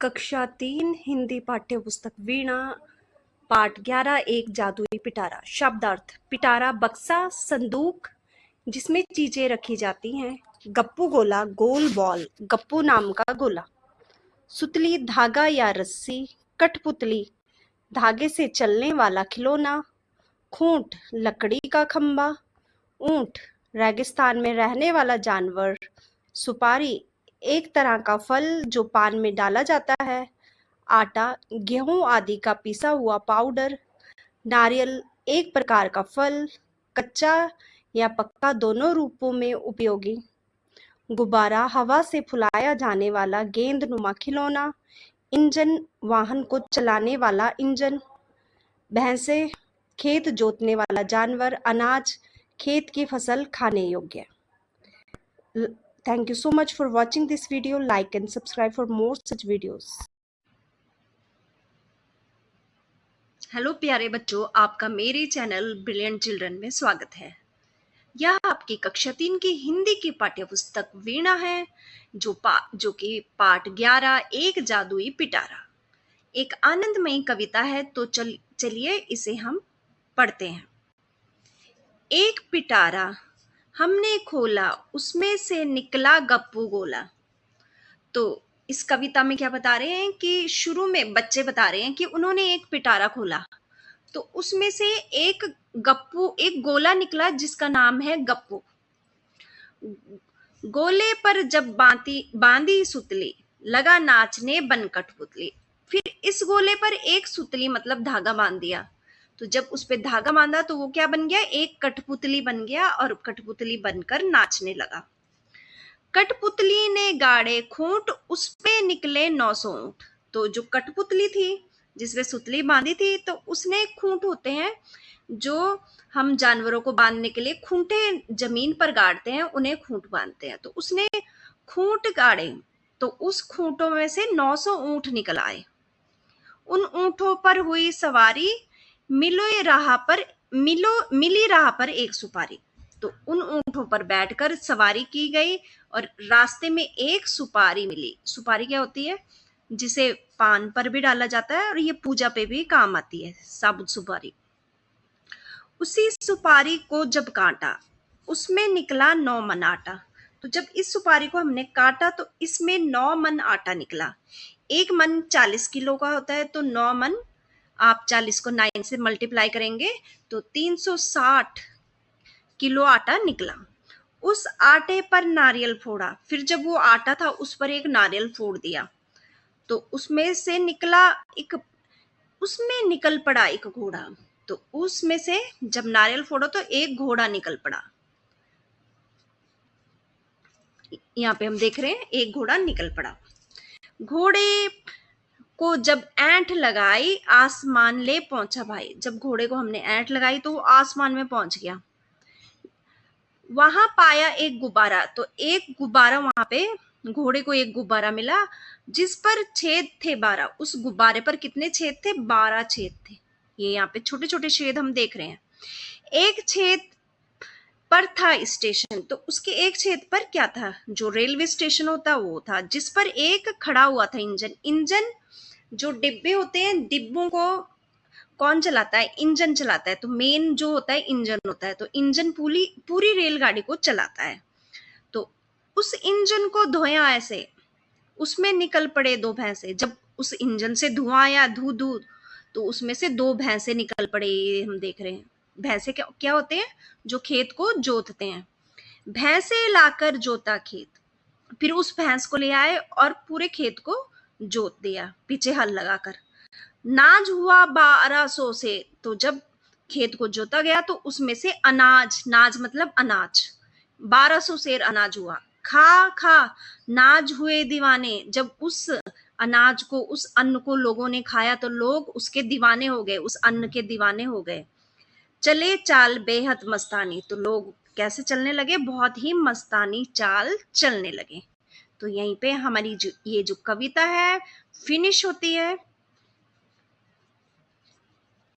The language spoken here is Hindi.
कक्षा 3 हिंदी पाठ्यपुस्तक वीणा पाठ 11 एक जादुई पिटारा। शब्दार्थ: पिटारा बक्सा, संदूक जिसमें चीजें रखी जाती हैं। गप्पू गोला, गोल बॉल, गप्पू नाम का गोला। सुतली, धागा या रस्सी। कठपुतली, धागे से चलने वाला खिलौना। खूंट, लकड़ी का खंबा। ऊंट, रेगिस्तान में रहने वाला जानवर। सुपारी, एक तरह का फल जो पान में डाला जाता है। आटा, गेहूं आदि का पिसा हुआ पाउडर। नारियल, एक प्रकार का फल, कच्चा या पक्का दोनों रूपों में उपयोगी। गुब्बारा, हवा से फुलाया जाने वाला गेंदनुमा खिलौना। इंजन, वाहन को चलाने वाला इंजन। भैंसे, खेत जोतने वाला जानवर। अनाज, खेत की फसल खाने योग्य। Thank you so much for watching this video. Like and subscribe for more such videos. Hello प्यारे बच्चों, आपका मेरे चैनल ब्रिलियंट चिल्ड्रन में स्वागत है। यह आपकी कक्षा 3 की हिंदी की पाठ्यपुस्तक वीणा है, जो कि पाठ 11 एक जादुई पिटारा एक आनंदमयी कविता है। तो चलिए इसे हम पढ़ते हैं। एक पिटारा हमने खोला, उसमें से निकला गप्पू गोला। तो इस कविता में क्या बता रहे हैं कि शुरू में बच्चे बता रहे हैं कि उन्होंने एक पिटारा खोला, तो उसमें से एक गोला निकला जिसका नाम है गप्पू। गोले पर जब बांधी सुतली, लगा नाचने बन कठपुतली। फिर इस गोले पर एक सुतली मतलब धागा बांध दिया, तो जब उस पे धागा बांधा तो वो क्या बन गया, एक कठपुतली बन गया और कठपुतली बनकर नाचने लगा। कठपुतली ने गाड़े खूंट, उस पे निकले 900 ऊंट। तो जो कठपुतली थी जिसमें सुतली बांधी थी, तो उसने खूंट होते हैं जो हम जानवरों को बांधने के लिए खूंटे जमीन पर गाड़ते हैं, उन्हें खूंट बांधते हैं। तो उसने खूंट गाड़े, तो उस खूंटों में से 900 ऊंट निकल आए। उन ऊंटों पर हुई सवारी, मिली राह पर एक सुपारी। तो उन ऊंटों पर बैठकर सवारी की गई और रास्ते में एक सुपारी मिली। सुपारी क्या होती है, जिसे पान पर भी डाला जाता है और ये पूजा पे भी काम आती है, साबुत सुपारी। उसी सुपारी को जब काटा, उसमें निकला 9 मन आटा। तो जब इस सुपारी को हमने काटा तो इसमें 9 मन आटा निकला। एक मन 40 किलो का होता है, तो 9 मन, आप 40 को 9 से मल्टीप्लाई करेंगे तो 360 किलो आटा निकला। उस आटे पर नारियल फोड़ा। फिर जब वो आटा था उस पर एक नारियल फोड़ दिया, तो उसमें निकल पड़ा एक घोड़ा। तो उसमें से जब नारियल फोड़ो तो एक घोड़ा निकल पड़ा। यहाँ पे हम देख रहे हैं एक घोड़ा निकल पड़ा। घोड़े को जब ऐंठ लगाई, आसमान ले पहुंचा भाई। जब घोड़े को हमने ऐंठ लगाई तो वो आसमान में पहुंच गया। वहां पाया एक गुब्बारा, तो एक गुब्बारा, वहां पे घोड़े को एक गुब्बारा मिला जिस पर छेद थे 12। उस गुब्बारे पर कितने छेद थे, 12 छेद थे। ये यहाँ पे छोटे छोटे छेद हम देख रहे हैं। एक छेद पर था स्टेशन, तो उसके एक छेद पर क्या था, जो रेलवे स्टेशन होता वो था, जिस पर एक खड़ा हुआ था इंजन। जो डिब्बे होते हैं, डिब्बों को कौन चलाता है, इंजन चलाता है। तो मेन जो होता है इंजन होता है, तो इंजन पूरी रेलगाड़ी को चलाता है। तो उस इंजन को धोया ऐसे, उसमें निकल पड़े 2 भैंसे। जब उस इंजन से धुआं आया, धू, तो उसमें से 2 भैंसे निकल पड़े। ये हम देख रहे हैं। भैंसे क्या होते हैं, जो खेत को जोतते हैं। भैंसे लाकर जोता खेत। फिर उस भैंस को ले आए और पूरे खेत को जोत दिया, पीछे हल लगाकर। नाज हुआ 1200 से। तो जब खेत को जोता गया तो उसमें से नाज मतलब अनाज, 1200 सेर अनाज हुआ। खा नाज हुए दीवाने। जब उस अनाज को, उस अन्न को लोगों ने खाया तो लोग उसके दीवाने हो गए, उस अन्न के दीवाने हो गए। चले चाल बेहद मस्तानी। तो लोग कैसे चलने लगे, बहुत ही मस्तानी चाल चलने लगे। तो यहीं पे हमारी ये जो कविता है फिनिश होती है।